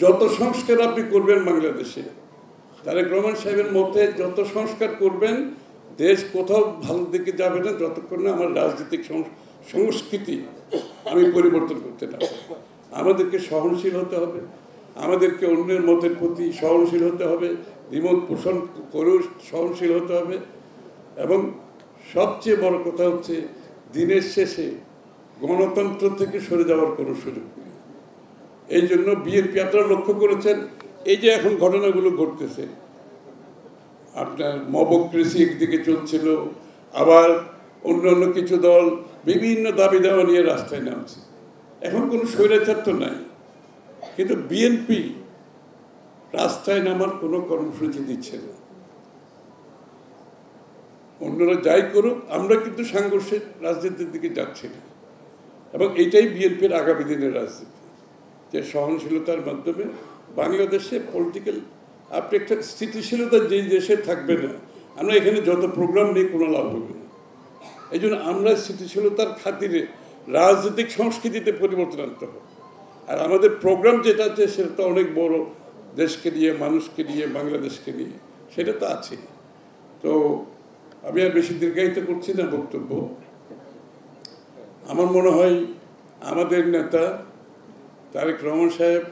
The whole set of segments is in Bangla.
যত সংস্কার আপনি করবেন বাংলাদেশে, তারেক রহমান সাহেবের মধ্যে যত সংস্কার করবেন, দেশ কোথাও ভালো দিকে যাবে না যতক্ষণ না আমার রাজনৈতিক সংস্কৃতি আমি পরিবর্তন করতে না। আমাদেরকে সহনশীল হতে হবে, আমাদেরকে অন্যের মতের প্রতি সহনশীল হতে হবে, দ্বিমত পোষণ করেও সহনশীল হতে হবে। এবং সবচেয়ে বড় কথা হচ্ছে, দিনের শেষে গণতন্ত্র থেকে সরে যাওয়ার কোনো সুযোগ নেই। এই জন্য বিএনপি, আপনারা লক্ষ্য করেছেন, এই যে এখন ঘটনাগুলো ঘটতেছে, আপনার মবক্রেসি একদিকে চলছিল, আবার অন্যান্য কিছু দল বিভিন্ন দাবি দাওয়া নিয়ে রাস্তায় নামছে। এখন কোনো স্বৈরাচার তো নাই, কিন্তু বিএনপি রাস্তায় নামার কোনো কর্মসূচি দিচ্ছে না। অন্যরা যাই করুক, আমরা কিন্তু সাংঘর্ষিক রাজনীতির দিকে যাচ্ছি না। এবং এইটাই বিএনপির আগামী দিনের রাজনীতি, যে সহনশীলতার মাধ্যমে বাংলাদেশে পলিটিক্যাল আপনি একটা স্থিতিশীলতা যেই দেশে থাকবে না, আমরা এখানে যত প্রোগ্রাম নিয়ে কোনো লাভ হবে না। এই জন্য আমরা স্থিতিশীলতার খাতিরে রাজনৈতিক সংস্কৃতিতে পরিবর্তন আনতে হবে। আর আমাদের প্রোগ্রাম যেটা আছে সেটা তো অনেক বড়, দেশকে নিয়ে, মানুষকে নিয়ে, বাংলাদেশকে নিয়ে, সেটা তো আছে। তো আমি আর বেশি দীর্ঘায়িত করছি না বক্তব্য। আমার মনে হয় আমাদের নেতা তারেক রহমান সাহেব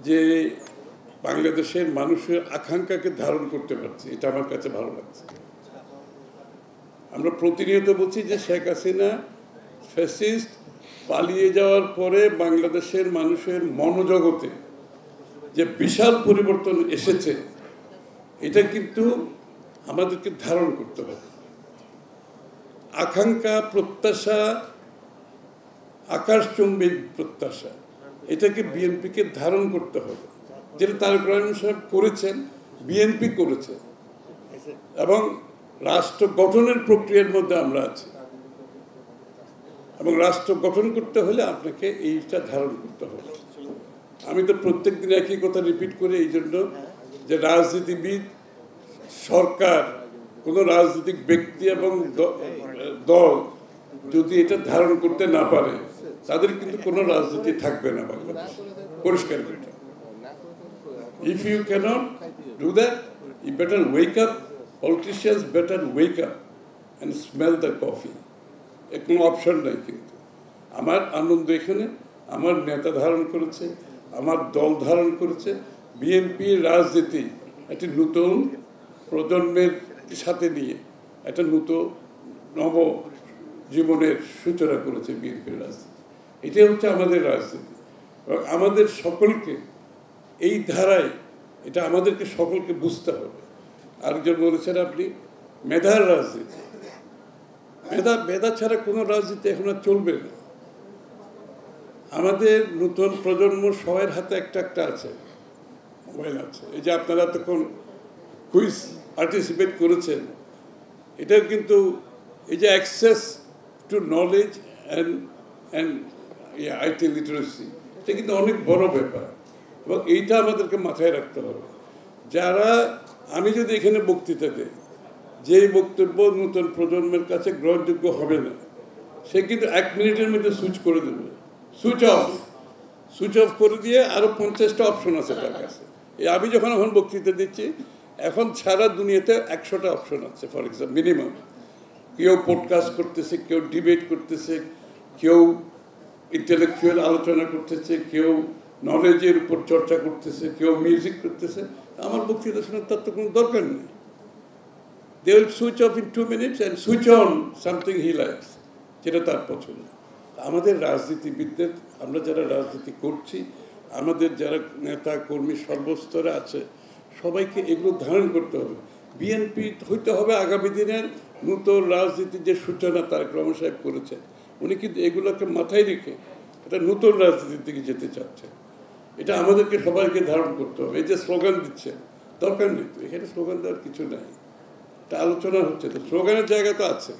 যে বাংলাদেশের মানুষের আকাঙ্ক্ষাকে ধারণ করতে পারছে, এটা আমার কাছে ভালো লাগছে। আমরা প্রতিনিয়ত বলছি যে শেখ হাসিনা ফ্যাসিস্ট পালিয়ে যাওয়ার পরে বাংলাদেশের মানুষের মনোজগতে যে বিশাল পরিবর্তন এসেছে, এটা কিন্তু আমাদেরকে ধারণ করতে হবে। আকাঙ্ক্ষা, প্রত্যাশা, আকাশচুম্বী প্রত্যাশা, এটাকে বিএনপিকে ধারণ করতে হবে। যেটা তারেক রহমান সাহেব করেছেন, বিএনপি করেছে, এবং রাষ্ট্র গঠনের প্রক্রিয়ার মধ্যে আমরা আছি। এবং রাষ্ট্র গঠন করতে হলে আপনাকে এইটা ধারণ করতে হবে। আমি তো প্রত্যেক দিন একই কথা রিপিট করি, এই জন্য যে রাজনীতিবিদ, সরকার, কোনো রাজনৈতিক ব্যক্তি এবং দল যদি এটা ধারণ করতে না পারে, তাদের কিন্তু কোনো রাজনীতি থাকবে না বাংলাদেশে, পরিষ্কার করে। If you cannot do that, you better wake up. Politicians better wake up and smell the coffee. কোনো অপশন নাই। কিন্তু আমার আনন্দ এখানে, আমার নেতা ধারণ করেছে, আমার দল ধারণ করেছে, বিএনপির রাজনীতি একটি নতুন প্রজন্মের সাথে নিয়ে একটা নতুন নব জীবনের সূচনা করেছে বিএনপির রাজনীতি। এটাই হচ্ছে আমাদের রাজনীতি। এবং আমাদের সকলকে এই ধারায়, এটা আমাদেরকে সকলকে বুঝতে হবে। আরেকজন বলেছেন আপনি মেধার রাজনীতি, মেধা ছাড়া কোনো রাজনীতি এখন আর চলবে না। আমাদের নতুন প্রজন্ম সবার হাতে একটা একটা আছে, মোবাইল আছে। এই যে আপনারা তখন কুইজ পার্টিসিপেট করেছেন, এটাও কিন্তু এই যে access to knowledge and IT literacy, এটা কিন্তু অনেক বড় ব্যাপার। এবং এইটা আমাদেরকে মাথায় রাখতে হবে। যারা, আমি যদি এখানে বক্তৃতা দিই, যেই বক্তব্য নতুন প্রজন্মের কাছে গ্রহণযোগ্য হবে না, সে কিন্তু 1 মিনিটের মধ্যে সুইচ করে দেবে, সুইচ অফ করে দিয়ে আরও 50টা অপশন আছে তার কাছে। আমি যখন এখন বক্তৃতা দিচ্ছি, এখন সারা দুনিয়াতে 100টা অপশন আছে ফর এক্সাম্পল, মিনিমাম। কেউ পডকাস্ট করতেছে, কেউ ডিবেট করতেছে, কেউ ইন্টেলেকচুয়াল আলোচনা করতেছে, কেউ নলেজের উপর চর্চা করতেছে, কেউ মিউজিক করতেছে। আমার বক্তৃতা শোনার তার তো কোনো দরকার নেই। They will switch off in 2 minutes and switch on something he likes, যেটা তার পছন্দ। আমাদের রাজনীতিবিদদের, আমরা যারা রাজনীতি করছি, আমাদের যারা নেতা কর্মী সর্বস্তরে আছে, সবাইকে এগুলো ধারণ করতে হবে। বিএনপি হইতে হবে আগামী দিনের নতুন রাজনীতির যে সূচনা তারেক রহমান সাহেব করেছেন, উনি কিন্তু এগুলোকে মাথায় রেখে একটা নতুন রাজনীতির দিকে যেতে চাচ্ছেন। এটা আমাদেরকে সবাইকে ধারণ করতে হবে। এই যে স্লোগান দিচ্ছে, দরকার নেই তো, এখানে স্লোগান দেওয়ার কিছু নাই, এটা আলোচনা হচ্ছে। তো স্লোগানের জায়গা তো আছে,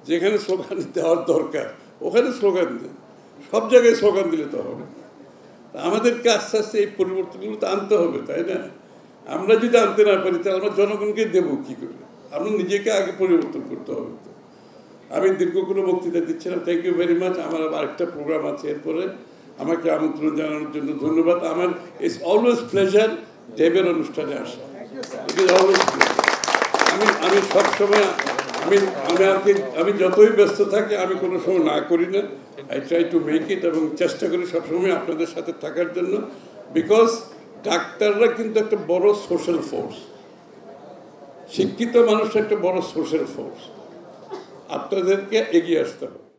যেখানে স্লোগান দেওয়ার দরকার ওখানে স্লোগান দেন, সব জায়গায় স্লোগান দিলে তো হবে না। আমাদেরকে আস্তে আস্তে এই পরিবর্তনগুলো তো আনতে হবে, তাই না? আমরা যদি আনতে না পারি, তাহলে আমরা জনগণকে দেবো কী করে? আমরা নিজেকে আগে পরিবর্তন করতে হবে। তো আমি দীর্ঘ কোনো বক্তৃতা দিচ্ছিলাম। Thank you very much. আমার আরেকটা প্রোগ্রাম আছে, এরপরে আমাকে আমন্ত্রণ জানানোর জন্য ধন্যবাদ। আমার ইটস অলওয়েজ প্লেজার দেবের অনুষ্ঠানে আসা, ইট ইজ অলওয়েজ আমি সবসময় আমি যতই ব্যস্ত থাকি আমি কোনো সময় না করি না, I try to make it, এবং চেষ্টা করি সবসময় আপনাদের সাথে থাকার জন্য, বিকজ ডাক্তাররা কিন্তু একটা বড় সোশ্যাল ফোর্স, শিক্ষিত মানুষ একটা বড় সোশ্যাল ফোর্স, আপনাদেরকে এগিয়ে আসতে হবে।